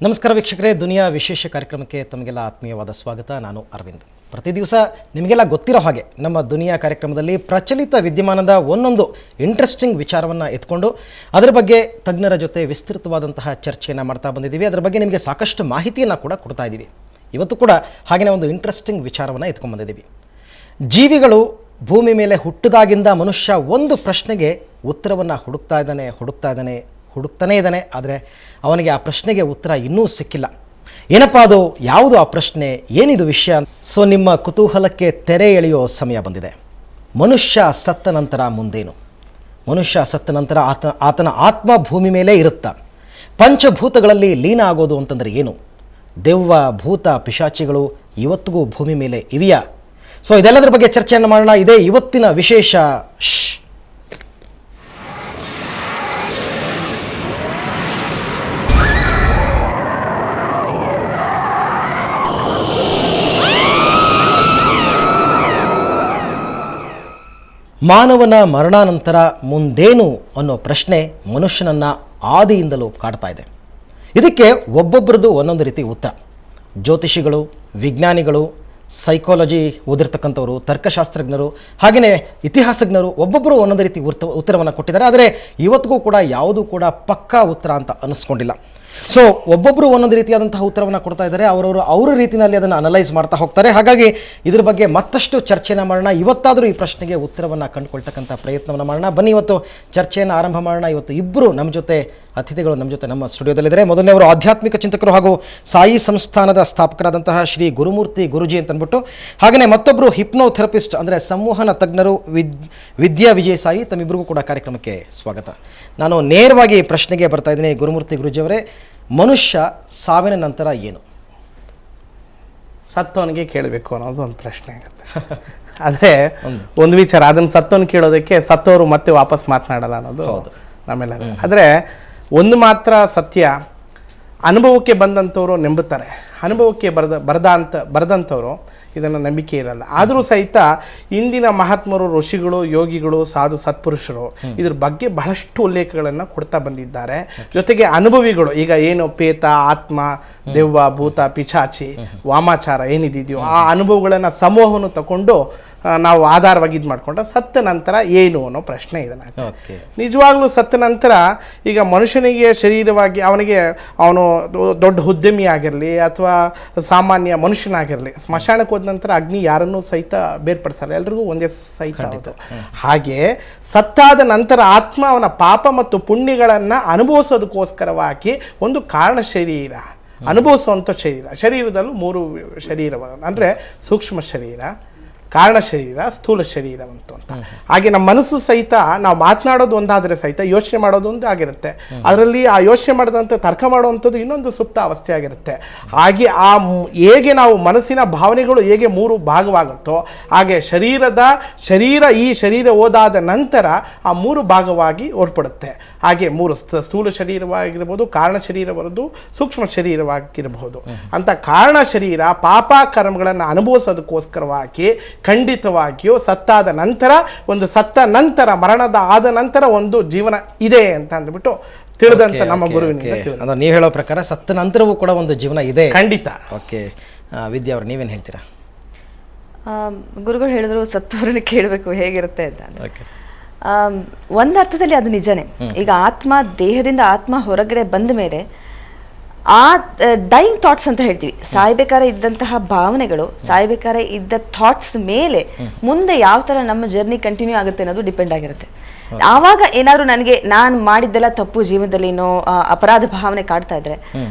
ನಮಸ್ಕಾರ ವೀಕ್ಷಕರೇ, ದುನಿಯಾ ವಿಶೇಷ ಕಾರ್ಯಕ್ರಮಕ್ಕೆ ತಮಗೆಲ್ಲ ಆತ್ಮೀಯವಾದ ಸ್ವಾಗತ. ನಾನು ಅರವಿಂದ್. ಪ್ರತಿ ದಿವಸ ನಿಮಗೆಲ್ಲ ಗೊತ್ತಿರೋ ಹಾಗೆ ನಮ್ಮ ದುನಿಯಾ ಕಾರ್ಯಕ್ರಮದಲ್ಲಿ ಪ್ರಚಲಿತ ವಿದ್ಯಮಾನದ ಒಂದೊಂದು ಇಂಟ್ರೆಸ್ಟಿಂಗ್ ವಿಚಾರವನ್ನು ಎತ್ಕೊಂಡು ಅದರ ಬಗ್ಗೆ ತಜ್ಞರ ಜೊತೆ ವಿಸ್ತೃತವಾದಂತಹ ಚರ್ಚೆಯನ್ನು ಮಾಡ್ತಾ ಬಂದಿದ್ದೀವಿ. ಅದರ ಬಗ್ಗೆ ನಿಮಗೆ ಸಾಕಷ್ಟು ಮಾಹಿತಿಯನ್ನು ಕೂಡ ಕೊಡ್ತಾ ಇದ್ದೀವಿ. ಇವತ್ತು ಕೂಡ ಹಾಗೆಯೇ ಒಂದು ಇಂಟ್ರೆಸ್ಟಿಂಗ್ ವಿಚಾರವನ್ನು ಎತ್ಕೊಂಡ್ಬಂದಿದ್ದೀವಿ. ಜೀವಿಗಳು ಭೂಮಿ ಮೇಲೆ ಹುಟ್ಟಿದಾಗಿಂದ ಮನುಷ್ಯ ಒಂದು ಪ್ರಶ್ನೆಗೆ ಉತ್ತರವನ್ನು ಹುಡುಕ್ತಾನೇ ಇದ್ದಾನೆ. ಆದರೆ ಅವನಿಗೆ ಆ ಪ್ರಶ್ನೆಗೆ ಉತ್ತರ ಇನ್ನೂ ಸಿಕ್ಕಿಲ್ಲ. ಏನಪ್ಪ ಅದು, ಯಾವುದು ಆ ಪ್ರಶ್ನೆ, ಏನಿದು ವಿಷಯ? ಸೊ ನಿಮ್ಮ ಕುತೂಹಲಕ್ಕೆ ತೆರೆ ಎಳೆಯೋ ಸಮಯ ಬಂದಿದೆ. ಮನುಷ್ಯ ಸತ್ತ ನಂತರ ಮುಂದೇನು? ಮನುಷ್ಯ ಸತ್ತ ನಂತರ ಆತನ ಆತ್ಮ ಭೂಮಿ ಮೇಲೆ ಇರುತ್ತಾ? ಪಂಚಭೂತಗಳಲ್ಲಿ ಲೀನ ಆಗೋದು ಅಂತಂದರೆ ಏನು? ದೆವ್ವ, ಭೂತ, ಪಿಶಾಚಿಗಳು ಇವತ್ತಿಗೂ ಭೂಮಿ ಮೇಲೆ ಇವೆಯಾ? ಸೊ ಇದೆಲ್ಲದರ ಬಗ್ಗೆ ಚರ್ಚೆಯನ್ನು ಮಾಡೋಣ. ಇದೇ ಇವತ್ತಿನ ವಿಶೇಷ. ಮಾನವನ ಮರಣಾನಂತರ ಮುಂದೇನು ಅನ್ನೋ ಪ್ರಶ್ನೆ ಮನುಷ್ಯನನ್ನು ಆದಿಯಿಂದಲೂ ಕಾಡ್ತಾ ಇದೆ. ಇದಕ್ಕೆ ಒಬ್ಬೊಬ್ಬರದ್ದು ಒಂದೊಂದು ರೀತಿ ಉತ್ತರ. ಜ್ಯೋತಿಷಿಗಳು, ವಿಜ್ಞಾನಿಗಳು, ಸೈಕಾಲಜಿ ಓದಿರ್ತಕ್ಕಂಥವರು, ತರ್ಕಶಾಸ್ತ್ರಜ್ಞರು, ಹಾಗೆಯೇ ಇತಿಹಾಸಜ್ಞರು ಒಬ್ಬೊಬ್ಬರು ಒಂದೊಂದು ರೀತಿ ಉತ್ತರವನ್ನು ಕೊಟ್ಟಿದ್ದಾರೆ. ಆದರೆ ಇವತ್ತಿಗೂ ಕೂಡ ಯಾವುದೂ ಕೂಡ ಪಕ್ಕಾ ಉತ್ತರ ಅಂತ ಅನ್ನಿಸ್ಕೊಂಡಿಲ್ಲ. ಸೊ ಒಬ್ಬೊಬ್ಬರು ಒಂದೊಂದು ರೀತಿಯಾದಂತಹ ಉತ್ತರವನ್ನು ಕೊಡ್ತಾ ಇದ್ದಾರೆ. ಅವರ ರೀತಿಯಲ್ಲಿ ಅದನ್ನು ಅನಲೈಸ್ ಮಾಡ್ತಾ ಹೋಗ್ತಾರೆ. ಹಾಗಾಗಿ ಇದ್ರ ಬಗ್ಗೆ ಮತ್ತಷ್ಟು ಚರ್ಚೆಯನ್ನು ಮಾಡೋಣ. ಇವತ್ತಾದರೂ ಈ ಪ್ರಶ್ನೆಗೆ ಉತ್ತರವನ್ನು ಕಂಡುಕೊಳ್ತಕ್ಕಂಥ ಪ್ರಯತ್ನವನ್ನು ಮಾಡೋಣ. ಬನ್ನಿ ಇವತ್ತು ಚರ್ಚೆಯನ್ನು ಆರಂಭ ಮಾಡೋಣ. ಇವತ್ತು ಇಬ್ಬರು ನಮ್ಮ ಜೊತೆ ಅತಿಥಿಗಳು ನಮ್ಮ ಸ್ಟುಡಿಯೋದಲ್ಲಿದ್ದಾರೆ. ಮೊದಲನೇವರು ಆಧ್ಯಾತ್ಮಿಕ ಚಿಂತಕರು ಹಾಗೂ ಸಾಯಿ ಸಂಸ್ಥಾನದ ಸ್ಥಾಪಕರಾದಂತಹ ಶ್ರೀ ಗುರುಮೂರ್ತಿ ಗುರುಜಿ ಅಂತಂದ್ಬಿಟ್ಟು, ಹಾಗೆಯೇ ಮತ್ತೊಬ್ಬರು ಹಿಪ್ನೋಥೆರಪಿಸ್ಟ್ ಅಂದರೆ ಸಂವಹನ ತಜ್ಞರು ವಿದ್ಯಾ ವಿಜಯ್ ಸಾಯಿ. ತಮ್ಮಿಬ್ಬರಿಗೂ ಕೂಡ ಕಾರ್ಯಕ್ರಮಕ್ಕೆ ಸ್ವಾಗತ. ನಾನು ನೇರವಾಗಿ ಪ್ರಶ್ನೆಗೆ ಬರ್ತಾ ಇದ್ದೀನಿ. ಗುರುಮೂರ್ತಿ ಗುರುಜಿಯವರೇ, ಮನುಷ್ಯ ಸಾವಿನ ನಂತರ ಏನು? ಸತ್ತವನಿಗೆ ಕೇಳಬೇಕು ಅನ್ನೋದು ಒಂದು ಪ್ರಶ್ನೆ ಆಗುತ್ತೆ. ಆದರೆ ಒಂದು ವಿಚಾರ, ಅದನ್ನು ಸತ್ತವನು ಕೇಳೋದಕ್ಕೆ ಸತ್ತವರು ಮತ್ತೆ ವಾಪಸ್ ಮಾತನಾಡಲ್ಲ ಅನ್ನೋದು ನಮ್ಮೆಲ್ಲ. ಆದರೆ ಒಂದು ಮಾತ್ರ ಸತ್ಯ, ಅನುಭವಕ್ಕೆ ಬಂದಂಥವ್ರು ನಂಬುತ್ತಾರೆ, ಅನುಭವಕ್ಕೆ ಬರೆದಂಥವ್ರು ಇದನ್ನು ನಂಬಿಕೆ ಇರಲ್ಲ. ಆದರೂ ಸಹಿತ ಇಂದಿನ ಮಹಾತ್ಮರು, ಋಷಿಗಳು, ಯೋಗಿಗಳು, ಸಾಧು ಸತ್ಪುರುಷರು ಇದ್ರ ಬಗ್ಗೆ ಬಹಳಷ್ಟು ಉಲ್ಲೇಖಗಳನ್ನು ಕೊಡ್ತಾ ಬಂದಿದ್ದಾರೆ. ಜೊತೆಗೆ ಅನುಭವಿಗಳು, ಈಗ ಏನು ಪೇತ, ಆತ್ಮ, ದೆವ್ವ, ಭೂತ, ಪಿಚಾಚಿ, ವಾಮಾಚಾರ ಏನಿದೆಯೋ ಆ ಅನುಭವಗಳನ್ನು ಸಮೂಹವನ್ನು ತಗೊಂಡು ನಾವು ಆಧಾರವಾಗಿ ಇದು ಮಾಡಿಕೊಂಡ್ರೆ ಸತ್ತ ನಂತರ ಏನು ಅನ್ನೋ ಪ್ರಶ್ನೆ ಇದನ್ನು. ನಿಜವಾಗ್ಲೂ ಸತ್ತ ನಂತರ ಈಗ ಮನುಷ್ಯನಿಗೆ ಶರೀರವಾಗಿ ಅವನು ದೊಡ್ಡ ಉದ್ಯಮಿ ಆಗಿರಲಿ ಅಥವಾ ಸಾಮಾನ್ಯ ಮನುಷ್ಯನಾಗಿರಲಿ, ಸ್ಮಶಾನಕ್ಕೆ ಹೋದ ನಂತರ ಅಗ್ನಿ ಯಾರನ್ನೂ ಸಹಿತ ಬೇರ್ಪಡಿಸಲ್ಲ, ಎಲ್ರಿಗೂ ಒಂದೇ ಸಹಿತ ಹೌದು. ಹಾಗೆ ಸತ್ತಾದ ನಂತರ ಆತ್ಮ ಅವನ ಪಾಪ ಮತ್ತು ಪುಣ್ಯಗಳನ್ನು ಅನುಭವಿಸೋದಕ್ಕೋಸ್ಕರವಾಗಿ ಒಂದು ಕಾರಣ ಶರೀರ, ಅನುಭವಿಸುವಂಥ ಶರೀರದಲ್ಲೂ 3 ಶರೀರ ಅಂದರೆ ಸೂಕ್ಷ್ಮ ಶರೀರ, ಕಾರಣ ಶರೀರ, ಸ್ಥೂಲ ಶರೀರವಂತು ಅಂತ. ಹಾಗೆ ನಮ್ಮ ಮನಸ್ಸು ಸಹಿತ ನಾವು ಮಾತನಾಡೋದು ಒಂದಾದರೆ ಸಹಿತ ಯೋಚನೆ ಮಾಡೋದು ಒಂದು ಆಗಿರುತ್ತೆ. ಅದರಲ್ಲಿ ಆ ಯೋಚನೆ ಮಾಡಿದಂಥ ತರ್ಕ ಮಾಡುವಂಥದ್ದು ಇನ್ನೊಂದು ಸುಪ್ತ ಅವಸ್ಥೆ ಆಗಿರುತ್ತೆ. ಹಾಗೆ ಹೇಗೆ ನಾವು ಮನಸ್ಸಿನ ಭಾವನೆಗಳು ಹೇಗೆ 3 ಭಾಗವಾಗುತ್ತೋ ಹಾಗೆ ಈ ಶರೀರ ಹೋದಾದ ನಂತರ ಆ 3 ಭಾಗವಾಗಿ ಓರ್ಪಡುತ್ತೆ. ಹಾಗೆ 3 ಸ್ಥೂಲ ಶರೀರವಾಗಿರ್ಬೋದು, ಕಾರಣ ಶರೀರವರದು, ಸೂಕ್ಷ್ಮ ಶರೀರವಾಗಿರಬಹುದು. ಅಂತ ಕಾರಣ ಶರೀರ ಪಾಪ ಕರ್ಮಗಳನ್ನು ಅನುಭವಿಸೋದಕ್ಕೋಸ್ಕರವಾಗಿ ಖಂಡಿತವಾಗಿಯೂ ಸತ್ತಾದ ನಂತರ ಮರಣದ ಆದ ನಂತರ ಒಂದು ಜೀವನ ಇದೆ ಅಂತ ಅಂದ್ಬಿಟ್ಟು ತಿಳಿದಂತ ನಮ್ಮ ಗುರುವಿನಿಂದ. ನೀವು ಹೇಳೋ ಪ್ರಕಾರ ಸತ್ತ ನಂತರವೂ ಕೂಡ ಒಂದು ಜೀವನ ಇದೆ, ಖಂಡಿತ. ಓಕೆ ವಿದ್ಯಾ ಅವರು, ನೀವೇನು ಹೇಳ್ತೀರಾ? ಗುರುಗಳು ಹೇಳಿದ್ರು ಸತ್ತವರನ್ನ ಕೇಳಬೇಕು ಹೇಗಿರುತ್ತೆ ಅಂತ. ಒಂದು ಅರ್ಥದಲ್ಲಿ ಅದು ನಿಜನೇ. ಈಗ ದೇಹದಿಂದ ಆತ್ಮ ಹೊರಗಡೆ ಬಂದ ಮೇಲೆ ಆ ಡೈಯಿಂಗ್ ಥಾಟ್ಸ್ ಅಂತ ಹೇಳ್ತೀವಿ, ಸಾಯ್ಬೇಕಾದ್ರೆ ಇದ್ದಂತಹ ಭಾವನೆಗಳು, ಸಾಯ್ಬೇಕಾದ್ರೆ ಇದ್ದ ಥಾಟ್ಸ್ ಮೇಲೆ ಮುಂದೆ ಯಾವ ಥರ ನಮ್ಮ ಜರ್ನಿ ಕಂಟಿನ್ಯೂ ಆಗುತ್ತೆ ಅನ್ನೋದು ಡಿಪೆಂಡ್ ಆಗಿರುತ್ತೆ. ಆವಾಗ ಏನಾದ್ರು ನಾನು ಮಾಡಿದ್ದೆಲ್ಲ ತಪ್ಪು, ಜೀವನದಲ್ಲಿ ಏನೋ ಅಪರಾಧ ಭಾವನೆ ಕಾಡ್ತಾ ಇದ್ರೆ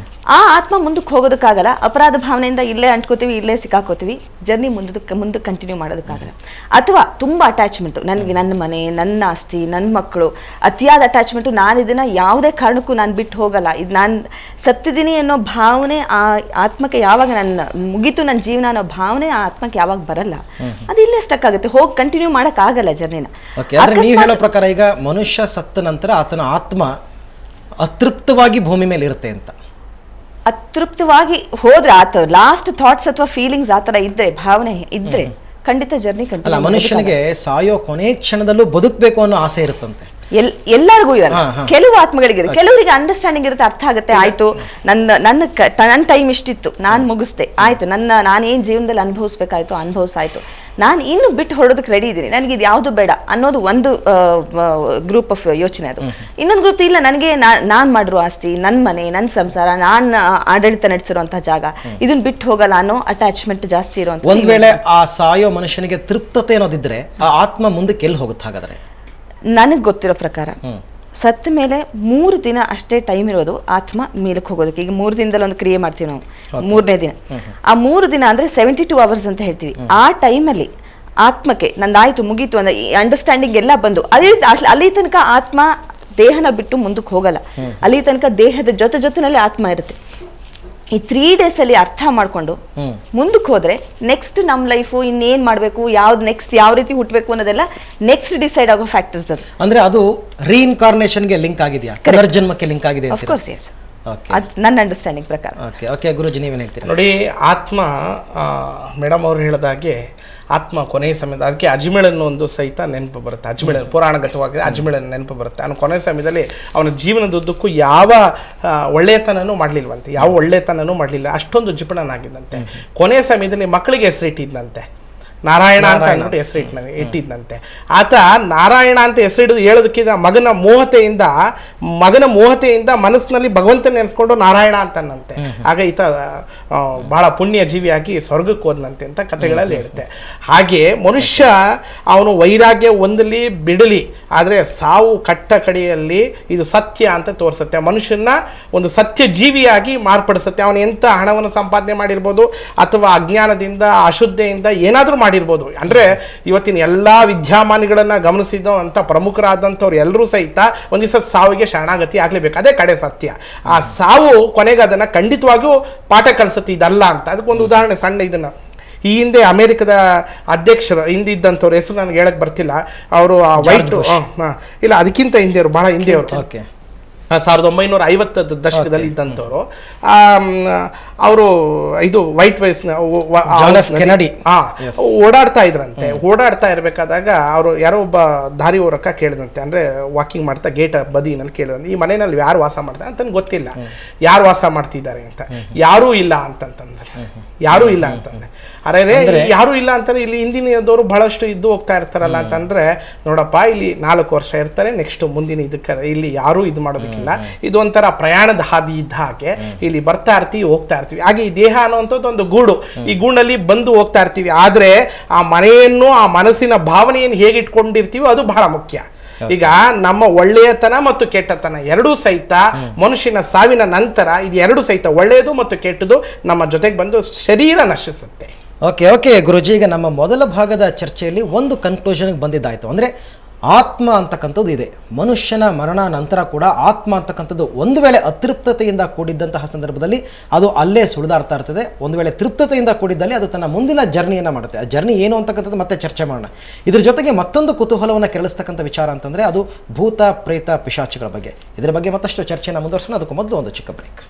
ಆ ಆತ್ಮ ಮುಂದಕ್ಕೆ ಹೋಗೋದಕ್ಕಾಗಲ್ಲ. ಅಪರಾಧ ಭಾವನೆಯಿಂದ ಇಲ್ಲೇ ಅಂಟ್ಕೋತೀವಿ, ಇಲ್ಲೇ ಸಿಕ್ಕಾಕೋತೀವಿ, ಜರ್ನಿ ಮುಂದೆ ಕಂಟಿನ್ಯೂ ಮಾಡೋದಕ್ಕಾಗಲ್ಲ. ಅಥವಾ ತುಂಬಾ ಅಟ್ಯಾಚ್ಮೆಂಟು, ನನ್ನ ಮನೆ, ನನ್ನ ಆಸ್ತಿ, ನನ್ನ ಮಕ್ಕಳು, ಅತಿಯಾದ ಅಟ್ಯಾಚ್ಮೆಂಟು, ನಾನು ಇದನ್ನ ಯಾವುದೇ ಕಾರಣಕ್ಕೂ ನಾನು ಬಿಟ್ಟು ಹೋಗಲ್ಲ, ಇದು ನಾನು ಸತ್ತಿದ್ದೀನಿ ಅನ್ನೋ ಭಾವನೆ ಆ ಆತ್ಮಕ್ಕೆ ಯಾವಾಗ ಮುಗೀತು ನನ್ನ ಜೀವನ ಅನ್ನೋ ಭಾವನೆ ಆ ಆತ್ಮಕ್ಕೆ ಯಾವಾಗ ಬರಲ್ಲ, ಅದು ಇಲ್ಲೇ ಸ್ಟಕ್ ಆಗುತ್ತೆ, ಹೋಗಿ ಕಂಟಿನ್ಯೂ ಮಾಡಕ್ ಆಗಲ್ಲ ಜರ್ನಿನ. ಪ್ರಕಾರ ಈಗ ಮನುಷ್ಯ ಸತ್ತ ನಂತರ ಆತನ ಆತ್ಮ ಅತೃಪ್ತವಾಗಿ ಭೂಮಿ ಮೇಲೆ ಇರುತ್ತೆ ಅಂತ. ಅತೃಪ್ತವಾಗಿ ಹೋದ್ರೆ ಆತ ಲಾಸ್ಟ್ ಥಾಟ್ಸ್ ಅಥವಾ ಫೀಲಿಂಗ್ಸ್ ಆತರ ಇದ್ರೆ, ಭಾವನೆ ಇದ್ರೆ ಖಂಡಿತ ಜರ್ನಿ ಕಂಟಿನ್ಯೂ. ಮನುಷ್ಯನಿಗೆ ಸಾಯೋ ಕೊನೆ ಕ್ಷಣದಲ್ಲೂ ಬದುಕಬೇಕು ಅನ್ನೋ ಆಸೆ ಇರುತ್ತಂತೆ. ಎಲ್ಲರಿಗೂ ಇರಲ್ಲ. ಕೆಲವು ಆತ್ಮಗಳಿಗಿದೆ, ಕೆಲವರಿಗೆ ಅಂಡರ್ಸ್ಟ್ಯಾಂಡಿಂಗ್ ಇರುತ್ತೆ, ಅರ್ಥ ಆಗುತ್ತೆ, ಆಯ್ತು ನನ್ನ ಟೈಮ್ ಇಷ್ಟಿತ್ತು, ನಾನು ಮುಗಿಸ್ದೆ, ಆಯ್ತು, ನಾನೇನ್ ಜೀವನದಲ್ಲಿ ಅನುಭವಿಸ್ಬೇಕಾಯ್ತು ಅನುಭವಿಸಾಯ್ತು, ನಾನು ಇನ್ನು ಬಿಟ್ಟು ಹೊರಡೋದಕ್ಕೆ ರೆಡಿ ಇದ್ದೀನಿ, ನನಗೆ ಇದು ಯಾವುದು ಬೇಡ ಅನ್ನೋದು ಒಂದು ಗ್ರೂಪ್ ಆಫ್ ಯೋಚನೆ. ಅದು ಇನ್ನೊಂದು ಗ್ರೂಪ್ ಇಲ್ಲ, ನನಗೆ ನಾನ್ ಮಾಡಿರೋ ಆಸ್ತಿ, ನನ್ನ ಮನೆ, ನನ್ನ ಸಂಸಾರ, ನಾನ್ ಆಡಳಿತ ನಡೆಸಿರುವಂತಹ ಜಾಗ, ಇದನ್ನ ಬಿಟ್ಟು ಹೋಗಲ್ಲ ಅನ್ನೋ ಅಟ್ಯಾಚ್ಮೆಂಟ್ ಜಾಸ್ತಿ ಇರುವಂತ. ಒಂದ್ ವೇಳೆ ಆ ಸಾಯೋ ಮನುಷ್ಯನಿಗೆ ತೃಪ್ತತೆ ಅನ್ನೋದಿದ್ರೆ ಆ ಆತ್ಮ ಮುಂದಕ್ಕೆ ಎಲ್ಲಿ ಹೋಗುತ್ತೆ ಹಾಗಾದ್ರೆ? ನನಗೆ ಗೊತ್ತಿರೋ ಪ್ರಕಾರ ಸತ್ತ ಮೇಲೆ 3 ದಿನ ಅಷ್ಟೇ ಟೈಮ್ ಇರೋದು ಆತ್ಮ ಮೇಲಕ್ಕೆ ಹೋಗೋದಕ್ಕೆ. ಈಗ 3 ದಿನದಲ್ಲಿ ಒಂದು ಕ್ರಿಯೆ ಮಾಡ್ತೀವಿ ನಾವು, 3ನೇ ದಿನ, ಆ 3 ದಿನ ಅಂದ್ರೆ 72 ಅವರ್ಸ್ ಅಂತ ಹೇಳ್ತೀವಿ. ಆ ಟೈಮಲ್ಲಿ ಆತ್ಮಕ್ಕೆ ನಂದಾಯ್ತು ಮುಗೀತು ಅನ್ನೋ ಅಂಡರ್ಸ್ಟ್ಯಾಂಡಿಂಗ್ ಎಲ್ಲ ಬಂದು ಅಲ್ಲಿ ತನಕ ಆತ್ಮ ದೇಹನ ಬಿಟ್ಟು ಮುಂದಕ್ಕೆ ಹೋಗಲ್ಲ, ಅಲ್ಲಿ ತನಕ ದೇಹದ ಜೊತೆನಲ್ಲಿ ಆತ್ಮ ಇರುತ್ತೆ. ಈ 3 ಡೇಸ್ ಅಲ್ಲಿ ಅರ್ಥ ಮಾಡ್ಕೊಂಡು ಮುಂದಕ್ಕೆ ಹೋದ್ರೆ ನೆಕ್ಸ್ಟ್ ನಮ್ಮ ಲೈಫು ಇನ್ನೇನ್ ಮಾಡ್ಬೇಕು, ಯಾವ್ದು ನೆಕ್ಸ್ಟ್ ಯಾವ ರೀತಿ ಹುಟ್ಟಬೇಕು ಅನ್ನೋದೆಲ್ಲ ನೆಕ್ಸ್ಟ್ ಡಿಸೈಡ್ ಆಗೋ ಫ್ಯಾಕ್ಟರ್ಸ್. ಅದು ಅಂದ್ರೆ ಅದು ರೀಇನ್ಕಾರ್ನೇಷನ್ಗೆ ಲಿಂಕ್ ಆಗಿದೆಯಾ, ಪುನರ್ಜನ್ಮಕ್ಕೆ ಲಿಂಕ್ ಆಗಿದೆ? ಆಫ್ ಕೋರ್ಸ್ ಎಸ್, ನನ್ನ ಅಂಡರ್ಸ್ಟ್ಯಾಂಡಿಂಗ್ ಪ್ರಕಾರ. ಓಕೆ ಗುರುಜಿ, ನೀವೇನು ಹೇಳ್ತೀರಿ? ನೋಡಿ, ಆತ್ಮ ಮೇಡಮ್ ಅವ್ರು ಹೇಳಿದಾಗೆ ಆತ್ಮ ಕೊನೆಯ ಸಮಯದ, ಅದಕ್ಕೆ ಅಜ್ಮೇಳನ್ನು ಒಂದು ಸಹಿತ ನೆನಪು ಬರುತ್ತೆ. ಅಜ್ಮೇಳನ್ ಪುರಾಣಗತವಾಗಿ ಅಜ್ಮೇಳನ್ ನೆನಪು ಬರುತ್ತೆ. ಅವನು ಕೊನೆಯ ಸಮಯದಲ್ಲಿ ಅವನ ಜೀವನದುದ್ದಕ್ಕೂ ಯಾವ ಒಳ್ಳೆಯತನೂ ಮಾಡಲಿಲ್ವಂತೆ, ಯಾವ ಒಳ್ಳೆಯತನೂ ಮಾಡಲಿಲ್ಲ, ಅಷ್ಟೊಂದು ಜಿಪಣನಾಗಿದ್ದಂತೆ. ಕೊನೆಯ ಸಮಯದಲ್ಲಿ ಮಕ್ಕಳಿಗೆ ಹೆಸರಿಟ್ಟಿದ್ದಂತೆ, ನಾರಾಯಣ ಅಂತ ಅಂದ್ಬಿಟ್ಟು ಇಟ್ಟಿದ್ದಂತೆ. ಆತ ನಾರಾಯಣ ಅಂತ ಹೆಸರಿಡಿದು ಹೇಳೋದಕ್ಕಿಂತ ಮಗನ ಮೋಹತೆಯಿಂದ ಮನಸ್ಸಿನಲ್ಲಿ ಭಗವಂತ ನೆನೆಸ್ಕೊಂಡು ನಾರಾಯಣ ಅಂತನಂತೆ. ಆಗ ಈತ ಬಹಳ ಪುಣ್ಯ ಜೀವಿಯಾಗಿ ಸ್ವರ್ಗಕ್ಕೆ ಹೋದ್ನಂತೆ ಅಂತ ಕಥೆಗಳಲ್ಲಿ ಹೇಳುತ್ತೆ. ಹಾಗೆ ಮನುಷ್ಯ ಅವನು ವೈರಾಗ್ಯ ಹೊಂದಲಿ ಬಿಡಲಿ, ಆದರೆ ಸಾವು ಕಟ್ಟ ಕಡೆಯಲ್ಲಿ ಇದು ಸತ್ಯ ಅಂತ ತೋರಿಸುತ್ತೆ. ಮನುಷ್ಯನ ಒಂದು ಸತ್ಯ ಜೀವಿಯಾಗಿ ಮಾರ್ಪಡಿಸುತ್ತೆ. ಅವನು ಎಂಥ ಹಣವನ್ನು ಸಂಪಾದನೆ ಮಾಡಿರ್ಬೋದು, ಅಥವಾ ಅಜ್ಞಾನದಿಂದ ಅಶುದ್ಧೆಯಿಂದ ಏನಾದರೂ ಮಾಡಿರ್ಬೋದು. ಅಂದ್ರೆ ಇವತ್ತಿನ ಎಲ್ಲಾ ವಿದ್ಯಾಮಾನಿಗಳನ್ನ ಗಮನಿಸಿದ ಅಂತ ಪ್ರಮುಖರಾದಂಥವ್ರು ಎಲ್ಲರೂ ಸಹಿತ ಒಂದ್ ದಿವಸ ಸಾವಿಗೆ ಶರಣಾಗತಿ ಆಗ್ಲೇಬೇಕು. ಅದೇ ಕಡೆ ಸತ್ಯ. ಆ ಸಾವು ಕೊನೆಗೆ ಅದನ್ನ ಖಂಡಿತವಾಗಿಯೂ ಪಾಠ ಕಲಿಸುತ್ತೆ, ಇದಲ್ಲ ಅಂತ. ಅದಕ್ಕೊಂದು ಉದಾಹರಣೆ ಸಣ್ಣ, ಇದನ್ನ ಈ ಹಿಂದೆ ಅಮೆರಿಕದ ಅಧ್ಯಕ್ಷರು ಹಿಂದಿದ್ದಂಥವ್ರ ಹೆಸರು ನನಗೆ ಹೇಳಕ್ ಬರ್ತಿಲ್ಲ, ಅವರು ವೈಟ್ ಇಲ್ಲ ಅದಕ್ಕಿಂತ ಹಿಂದೆ ಬಹಳ ಹಿಂದೆ ಅವರು 1950 ದಶಕದಲ್ಲಿ ಇದ್ದಂಥವ್ರು. ಅವರು ಇದು ವೈಟ್ ವೈಸ್ ಓಡಾಡ್ತಾ ಇದ್ರಂತೆ. ಓಡಾಡ್ತಾ ಇರ್ಬೇಕಾದಾಗ ಅವರು ಯಾರೋ ಒಬ್ಬ ದಾರಿ ಹೋರಕ ಕೇಳಿದಂತೆ, ಅಂದ್ರೆ ವಾಕಿಂಗ್ ಮಾಡ್ತಾ ಗೇಟ್ ಬದಿನಲ್ಲಿ ಕೇಳಿದಂತೆ, ಈ ಮನೆಯಲ್ಲಿ ಯಾರು ವಾಸ ಮಾಡ್ತಾರೆ ಅಂತ ಗೊತ್ತಿಲ್ಲ, ಯಾರು ವಾಸ ಮಾಡ್ತಿದ್ದಾರೆ ಅಂತ. ಯಾರೂ ಇಲ್ಲ ಅಂತಂದ್ರೆ, ಯಾರೂ ಇಲ್ಲ ಅಂತಂದ್ರೆ, ಅರೆ ಯಾರು ಇಲ್ಲ ಅಂತಾರೆ, ಇಲ್ಲಿ ಹಿಂದಿನದವರು ಬಹಳಷ್ಟು ಇದ್ದು ಹೋಗ್ತಾ ಇರ್ತಾರಲ್ಲ ಅಂತಂದ್ರೆ, ನೋಡಪ್ಪ ಇಲ್ಲಿ 4 ವರ್ಷ ಇರ್ತಾರೆ, ನೆಕ್ಸ್ಟ್ ಮುಂದಿನ ಇದಕ್ಕೆ ಇಲ್ಲಿ ಯಾರು ಇದು ಮಾಡೋದಕ್ಕಿಲ್ಲ, ಇದು ಒಂಥರ ಪ್ರಯಾಣದ ಹಾದಿ ಇದ್ದ ಹಾಗೆ, ಇಲ್ಲಿ ಬರ್ತಾ ಇರ್ತೀವಿ ಹೋಗ್ತಾ ಇರ್ತೀವಿ. ಹಾಗೆ ಈ ದೇಹ ಅನ್ನುವಂಥದ್ದು ಒಂದು ಗೂಡು, ಈ ಗೂಡಲ್ಲಿ ಬಂದು ಹೋಗ್ತಾ ಇರ್ತೀವಿ. ಆದ್ರೆ ಆ ಮನೆಯನ್ನು, ಆ ಮನಸ್ಸಿನ ಭಾವನೆಯನ್ನು ಹೇಗೆ ಇಟ್ಕೊಂಡಿರ್ತೀವೋ ಅದು ಬಹಳ ಮುಖ್ಯ. ಈಗ ನಮ್ಮ ಒಳ್ಳೆಯತನ ಮತ್ತು ಕೆಟ್ಟತನ ಎರಡೂ ಸಹಿತ ಮನುಷ್ಯನ ಸಾವಿನ ನಂತರ ಇದು ಎರಡು ಸಹಿತ ಒಳ್ಳೆಯದು ಮತ್ತು ಕೆಟ್ಟದು ನಮ್ಮ ಜೊತೆಗೆ ಬಂದು ಶರೀರ ನಶಿಸುತ್ತೆ. ಓಕೆ ಗುರುಜಿ, ಈಗ ನಮ್ಮ ಮೊದಲ ಭಾಗದ ಚರ್ಚೆಯಲ್ಲಿ ಒಂದು ಕನ್ಕ್ಲೂಷನ್ಗೆ ಬಂದಿದ್ದಾಯಿತು. ಅಂದರೆ ಆತ್ಮ ಅಂತಕ್ಕಂಥದ್ದು ಇದೆ, ಮನುಷ್ಯನ ಮರಣ ನಂತರ ಕೂಡ ಆತ್ಮ ಅಂತಕ್ಕಂಥದ್ದು ಒಂದು ವೇಳೆ ಅತೃಪ್ತತೆಯಿಂದ ಕೂಡಿದ್ದಂತಹ ಸಂದರ್ಭದಲ್ಲಿ ಅದು ಅಲ್ಲೇ ಸುಳಿದಾಡ್ತಾ ಇರ್ತದೆ. ಒಂದು ವೇಳೆ ತೃಪ್ತತೆಯಿಂದ ಕೂಡಿದ್ದಲ್ಲಿ ಅದು ತನ್ನ ಮುಂದಿನ ಜರ್ನಿಯನ್ನು ಮಾಡುತ್ತೆ. ಆ ಜರ್ನಿ ಏನು ಅಂತಕ್ಕಂಥದ್ದು ಮತ್ತೆ ಚರ್ಚೆ ಮಾಡೋಣ. ಇದ್ರ ಜೊತೆಗೆ ಮತ್ತೊಂದು ಕುತೂಹಲವನ್ನು ಕೆರಳಿಸ್ತಕ್ಕಂಥ ವಿಚಾರ ಅಂತಂದರೆ ಅದು ಭೂತ ಪ್ರೇತ ಪಿಶಾಚಿಗಳ ಬಗ್ಗೆ. ಇದರ ಬಗ್ಗೆ ಮತ್ತಷ್ಟು ಚರ್ಚೆಯನ್ನು ಮುಂದುವರಿಸೋಣ. ಅದಕ್ಕೂ ಮೊದಲು ಒಂದು ಚಿಕ್ಕ ಬ್ರೇಕ್.